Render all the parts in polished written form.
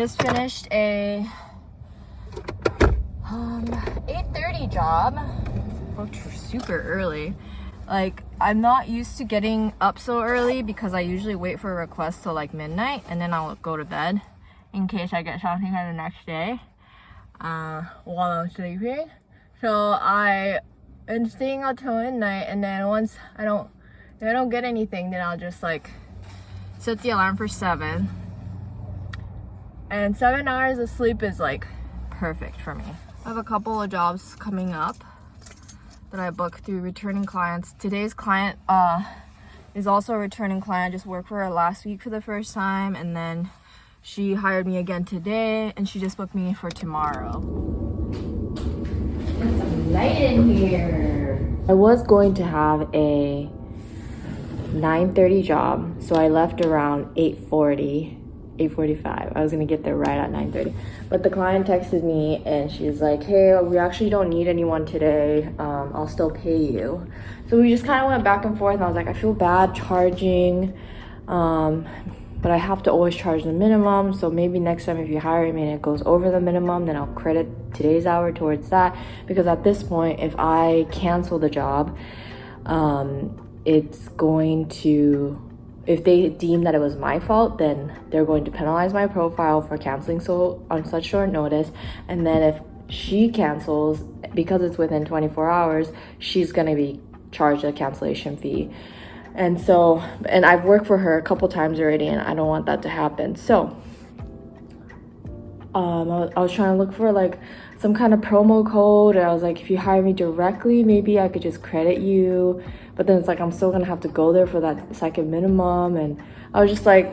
Just finished a 8:30 job. Booked super early. Like, I'm not used to getting up so early because I usually wait for a request till like midnight and then I'll go to bed in case I get something for the next day while I'm sleeping. So I am staying out till midnight, and then once if I don't get anything, then I'll just like set the alarm for 7. And 7 hours of sleep is like perfect for me. I have a couple of jobs coming up that I booked through returning clients. Today's client is also a returning client. I just worked for her last week for the first time, and then she hired me again today, and she just booked me for tomorrow. There's some light in here. I was going to have a 9:30 job, so I left around 8:45. I was gonna get there right at 9:30, but the client texted me and she's like, hey, we actually don't need anyone today, I'll still pay you. So we just kind of went back and forth, and I was like, I feel bad charging, but I have to always charge the minimum, so maybe next time if you hire me and it goes over the minimum, then I'll credit today's hour towards that, because at this point, if I cancel the job, it's going to, if they deem that it was my fault, then they're going to penalize my profile for canceling on such short notice. And then if she cancels, because it's within 24 hours, she's going to be charged a cancellation fee. And so, and I've worked for her a couple times already, and I don't want that to happen. So I was trying to look for like some kind of promo code, and I was like, if you hire me directly, maybe I could just credit you, but then it's like I'm still gonna have to go there for that second minimum. And I was just like,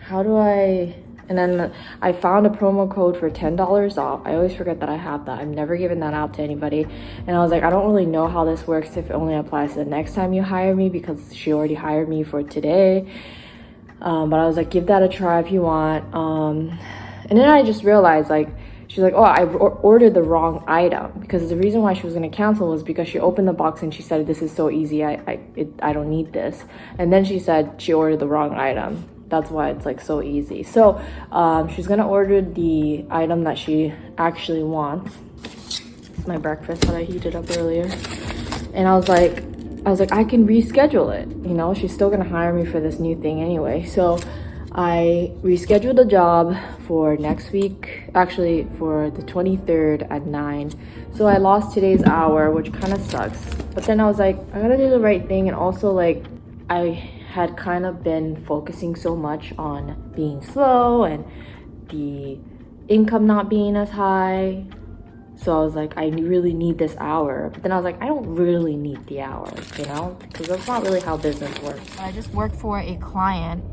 how do I? And then I found a promo code for $10 off. I always forget that I have that. I've never given that out to anybody. And I was like, I don't really know how this works, if it only applies to the next time you hire me, because she already hired me for today. But I was like, give that a try if you want. And then I just realized, like, she's like, oh, I ordered the wrong item, because the reason why she was going to cancel was because she opened the box and she said, this is so easy, I don't need this. And then she said she ordered the wrong item. That's why it's like so easy. So she's going to order the item that she actually wants. It's my breakfast that I heated up earlier. And I was like, I can reschedule it. You know, she's still going to hire me for this new thing anyway. So I rescheduled a job for next week, actually for the 23rd at 9. So I lost today's hour, which kind of sucks. But then I was like, I gotta do the right thing. And also, like, I had kind of been focusing so much on being slow and the income not being as high. So I was like, I really need this hour. But then I was like, I don't really need the hours, you know? Because that's not really how business works. I just worked for a client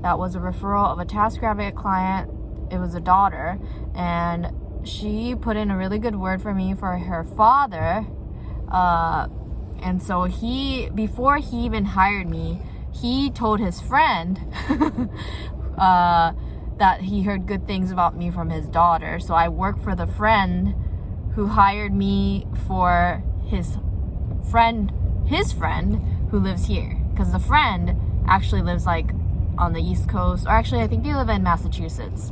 that was a referral of a TaskRabbit client. It was a daughter, and she put in a really good word for me for her father. And so before he even hired me, he told his friend that he heard good things about me from his daughter. So I work for the friend who hired me for his friend who lives here, because the friend actually lives like on the East Coast, or actually I think they live in Massachusetts,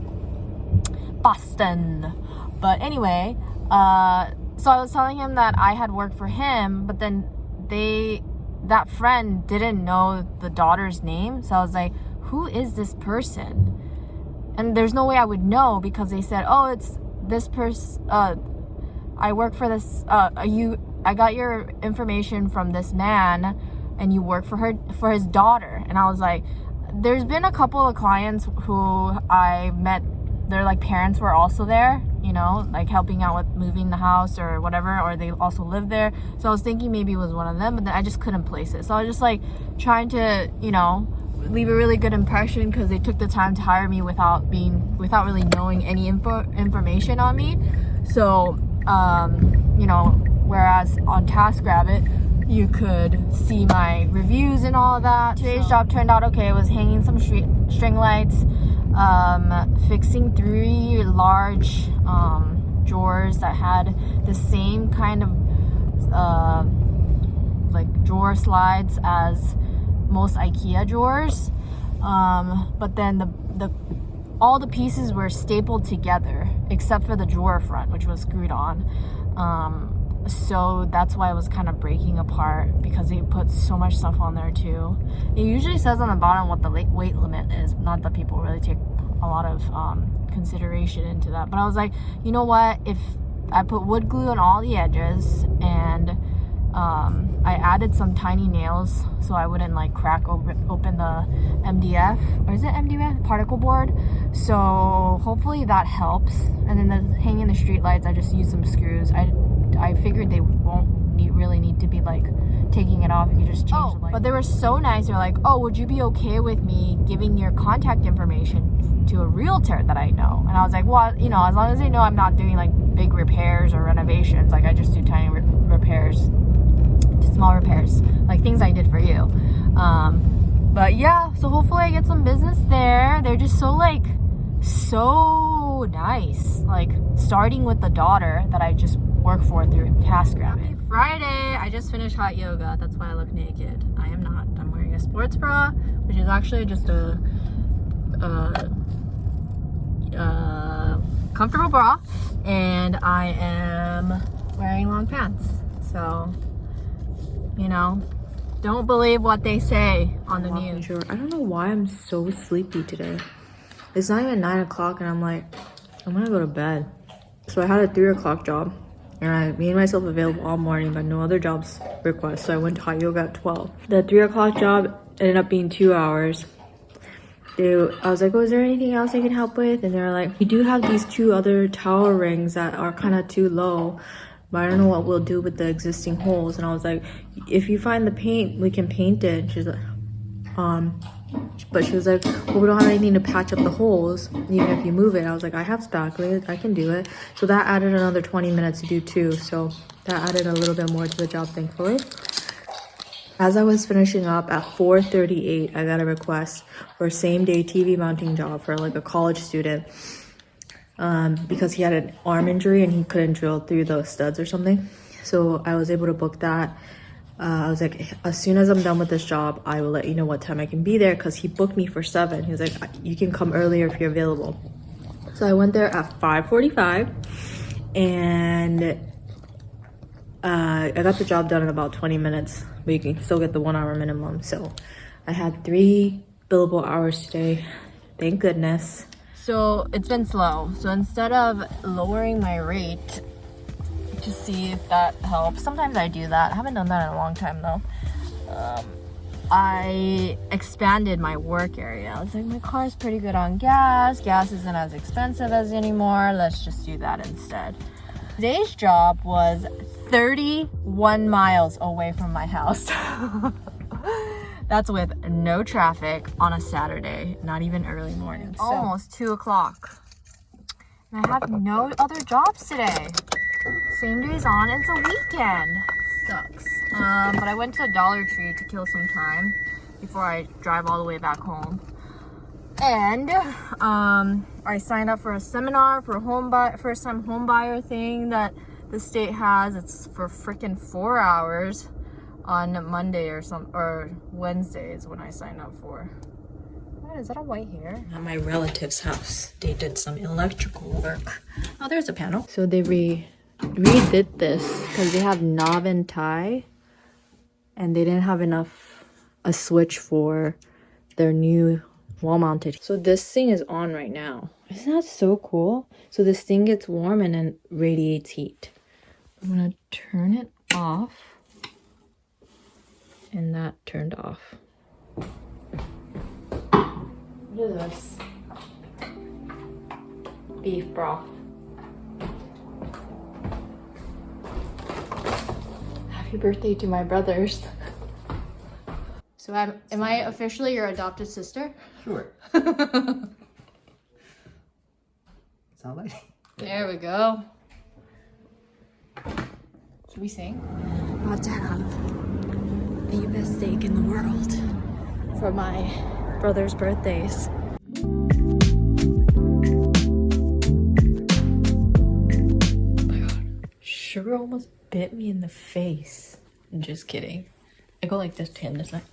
Boston. But anyway, so I was telling him that I had worked for him, but then that friend didn't know the daughter's name. So I was like, who is this person? And there's no way I would know, because they said, oh, it's this person, I work for this, I got your information from this man, and you work for his daughter. And I was like, there's been a couple of clients who I met, their like parents were also there, you know, like helping out with moving the house or whatever, or they also live there. So I was thinking maybe it was one of them, but then I just couldn't place it. So I was just like trying to, you know, leave a really good impression, because they took the time to hire me without really knowing any information on me. So you know, whereas on TaskRabbit you could see my reviews and all of that. Today's job turned out okay. It was hanging some string lights, fixing 3 large drawers that had the same kind of like drawer slides as most IKEA drawers, but then the all the pieces were stapled together except for the drawer front, which was screwed on. So that's why it was kind of breaking apart, because they put so much stuff on there too. It usually says on the bottom what the weight limit is, not that people really take a lot of consideration into that. But I was like, you know what, if I put wood glue on all the edges, and I added some tiny nails so I wouldn't like crack open the MDF, or is it MDF? Particle board. So hopefully that helps. And then the hanging the street lights, I just used some screws. I figured they won't really need to be like taking it off. You could just change the light. But they were so nice. They're like, oh, would you be okay with me giving your contact information to a realtor that I know? And I was like, well, you know, as long as they know I'm not doing like big repairs or renovations, like I just do tiny repairs, small repairs, like things I did for you. But yeah, so hopefully I get some business there. They're just so like so nice, like starting with the daughter that I just work for through TaskRabbit. Happy Friday! I just finished hot yoga. That's why I look naked. I am not. I'm wearing a sports bra, which is actually just a comfortable bra, and I am wearing long pants. So, you know, don't believe what they say on the news. I don't know why I'm so sleepy today. It's not even 9 o'clock and I'm like, I'm gonna go to bed. So I had a 3 o'clock job and I made myself available all morning, but no other jobs request. So I went to hot yoga at 12. The 3 o'clock job ended up being 2 hours. I was like, oh, is there anything else I can help with? And they're like, we do have these 2 other towel rings that are kind of too low, but I don't know what we'll do with the existing holes. And I was like, if you find the paint, we can paint it. She's like, but she was like, well, we don't have anything to patch up the holes, even if you move it. I was like, I have spackling, I can do it. So that added another 20 minutes to do too. So that added a little bit more to the job, thankfully. As I was finishing up at 4:38, I got a request for a same-day TV mounting job for like a college student, because he had an arm injury and he couldn't drill through those studs or something. So I was able to book that. I was like, as soon as I'm done with this job, I will let you know what time I can be there, because he booked me for 7. He was like, you can come earlier if you're available. So I went there at 5:45 and I got the job done in about 20 minutes, but you can still get the 1 hour minimum. So I had 3 billable hours today, thank goodness. So it's been slow. So instead of lowering my rate to see if that helps, sometimes I do that. I haven't done that in a long time though. I expanded my work area. I was like, my car's pretty good on gas. Gas isn't as expensive as anymore. Let's just do that instead. Today's job was 31 miles away from my house. That's with no traffic on a Saturday, not even early morning. So, almost 2 o'clock. And I have no other jobs today. Same day's on, it's a weekend. Sucks. But I went to a Dollar Tree to kill some time before I drive all the way back home. And I signed up for a seminar for a first-time home buyer thing that the state has. It's for freaking 4 hours on Monday or Wednesday is when I signed up for. What is that, a white hair? At my relative's house, they did some electrical work. Oh, there's a panel. So they redid this because they have knob and tie, and they didn't have a switch for their new wall mounted. So this thing is on right now. Isn't that so cool? So this thing gets warm and then radiates heat. I'm gonna turn it off, and that turned off. What is this? Beef broth. Happy birthday to my brothers. So am I officially your adopted sister? Sure. Sound like? There we go. Should we sing? About to have the best steak in the world for my brother's birthdays. Oh my god, sugar almost bit me in the face. I'm just kidding. I go like this to him, just like,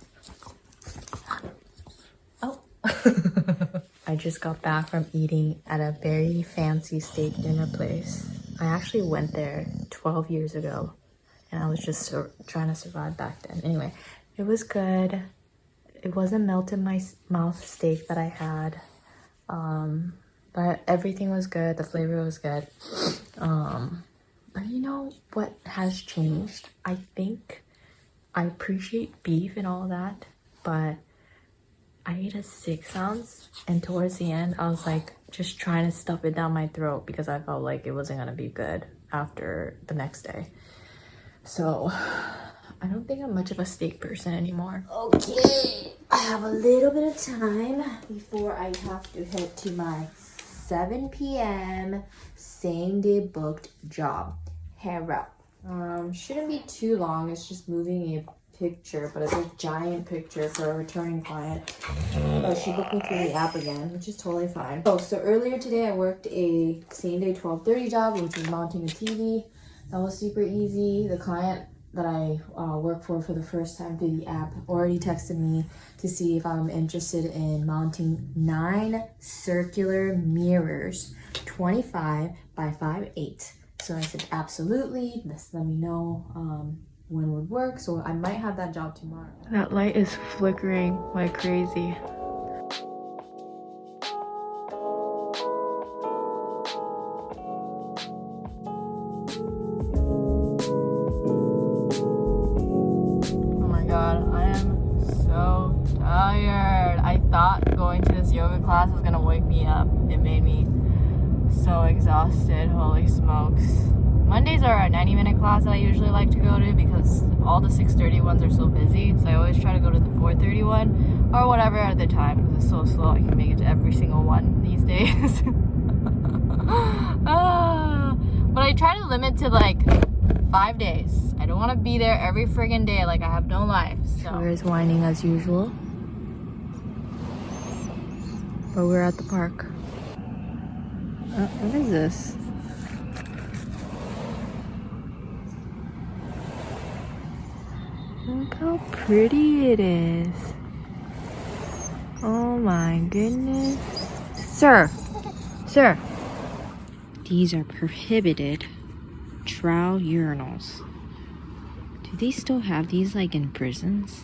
oh. I just got back from eating at a very fancy steak dinner place. I actually went there 12 years ago and I was just trying to survive back then. Anyway, it was good. It wasn't melt in my mouth steak that I had. But everything was good. The flavor was good. But you know what has changed? I think I appreciate beef and all that, but I ate a 6 ounce and towards the end I was like just trying to stuff it down my throat because I felt like it wasn't gonna be good after the next day. So I don't think I'm much of a steak person anymore. Okay, I have a little bit of time before I have to head to my 7 p.m. same day booked job. Hair wrap. Shouldn't be too long. It's just moving a picture, but it's a giant picture for a returning client. Oh, she booked me through the app again, which is totally fine. Oh, so earlier today I worked a same day 12:30 job, which was mounting a TV. That was super easy. The client that I work for the first time through the app already texted me to see if I'm interested in mounting 9 circular mirrors, 25 by 5'8". So I said absolutely. Just let me know when would work. So I might have that job tomorrow. That light is flickering like crazy. Oh my god, I am so tired. I thought going to this yoga class was gonna wake me up. It made me so exhausted. Holy smokes. Mondays are a 90-minute class that I usually like to go to because all the 6:30 ones are so busy. So I always try to go to the 4:30 one or whatever other time because it's so slow. I can make it to every single one these days. But I try to limit to like 5 days. I don't want to be there every friggin' day like I have no life. So Claire whining as usual. But we're at the park. What is this? Look how pretty it is. Oh my goodness. Sir! Sir! These are prohibited trial urinals. Do they still have these like in prisons?